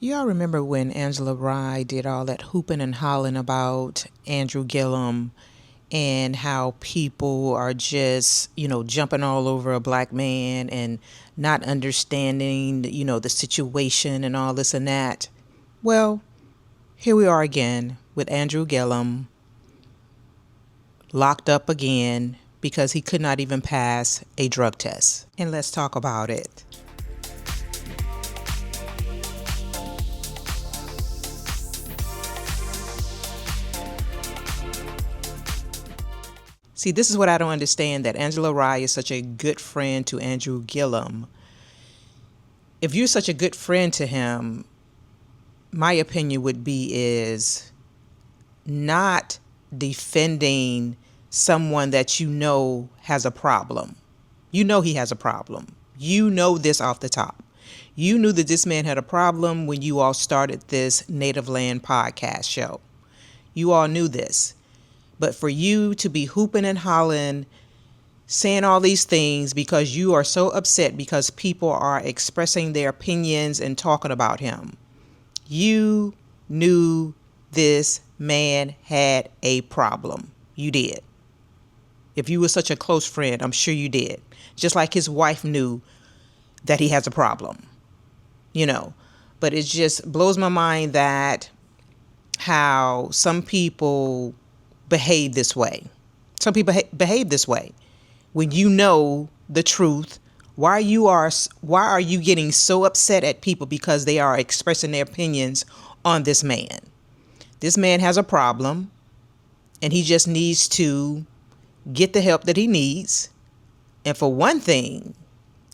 Y'all remember when Angela Rye did all that hooping and hollering about Andrew Gillum and how people are just, jumping all over a black man and not understanding, the situation and all this and that? Well, here we are again with Andrew Gillum locked up again because he could not even pass a drug test. And let's talk about it. See, this is what I don't understand, that Angela Rye is such a good friend to Andrew Gillum. If you're such a good friend to him, my opinion would be is not defending someone that you know has a problem. You know he has a problem. You know this off the top. You knew that this man had a problem when you all started this Native Land podcast show. You all knew this. But for you to be hooping and hollering, saying all these things because you are so upset because people are expressing their opinions and talking about him, you knew this man had a problem. You did. If you were such a close friend, I'm sure you did. Just like his wife knew that he has a problem, But it just blows my mind that how some people behave this way. Some people behave this way. When you know the truth, why are you getting so upset at people because they are expressing their opinions on this man? This man has a problem, and he just needs to get the help that he needs. And for one thing,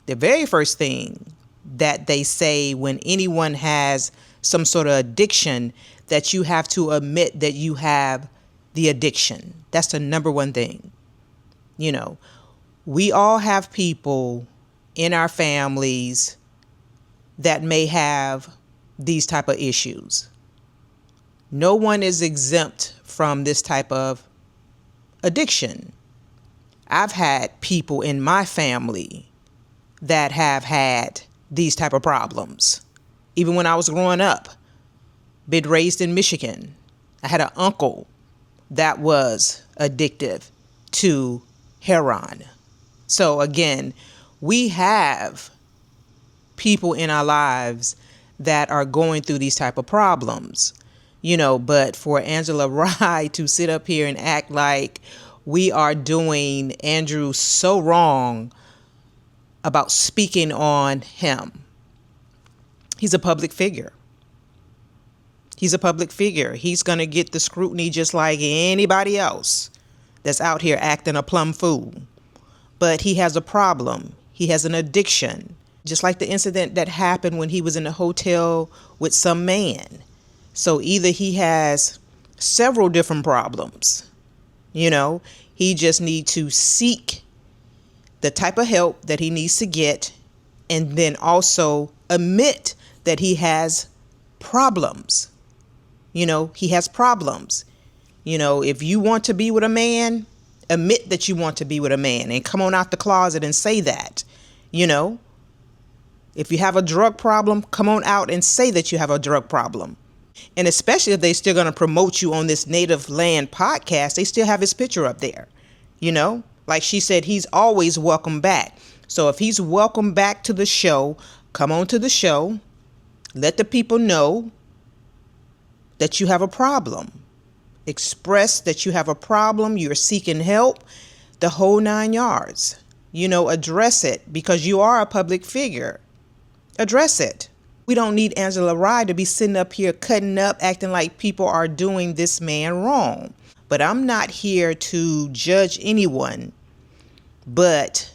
the very first thing that they say when anyone has some sort of addiction, that you have to admit that you have the addiction. That's the number one thing. We all have people in our families that may have these type of issues. No one is exempt from this type of addiction. I've had people in my family that have had these type of problems. Even when I was growing up, been raised in Michigan, I had an uncle that was addictive to heroin. So again, we have people in our lives that are going through these type of problems, but for Angela Rye to sit up here and act like we are doing Andrew so wrong about speaking on him. He's a public figure. He's a public figure. He's going to get the scrutiny just like anybody else that's out here acting a plumb fool. But he has a problem. He has an addiction. Just like the incident that happened when he was in a hotel with some man. So either he has several different problems. He just needs to seek the type of help that he needs to get, and then also admit that he has problems. He has problems. If you want to be with a man, admit that you want to be with a man and come on out the closet and say that. If you have a drug problem, come on out and say that you have a drug problem. And especially if they're still going to promote you on this Native Land podcast, they still have his picture up there. Like she said, he's always welcome back. So if he's welcome back to the show, come on to the show. Let the people know that you have a problem. Express that you have a problem. You're seeking help. The whole 9 yards. Address it because you are a public figure. Address it. We don't need Angela Rye to be sitting up here cutting up, acting like people are doing this man wrong. But I'm not here to judge anyone. But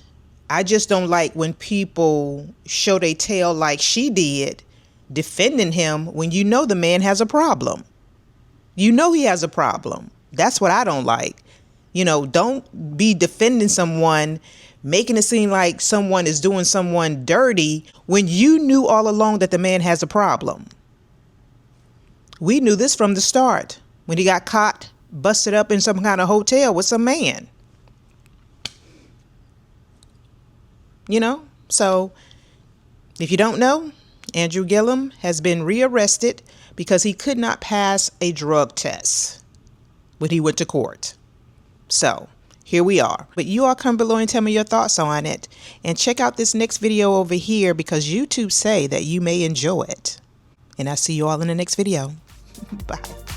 I just don't like when people show their tail like she did, defending him when you know the man has a problem. You know he has a problem. That's what I don't like. Don't be defending someone, making it seem like someone is doing someone dirty when you knew all along that the man has a problem. We knew this from the start when he got caught, busted up in some kind of hotel with some man. So if you don't know, Andrew Gillum has been rearrested because he could not pass a drug test when he went to court. So here we are. But you all come below and tell me your thoughts on it. And check out this next video over here because YouTube say that you may enjoy it. And I'll see you all in the next video. Bye.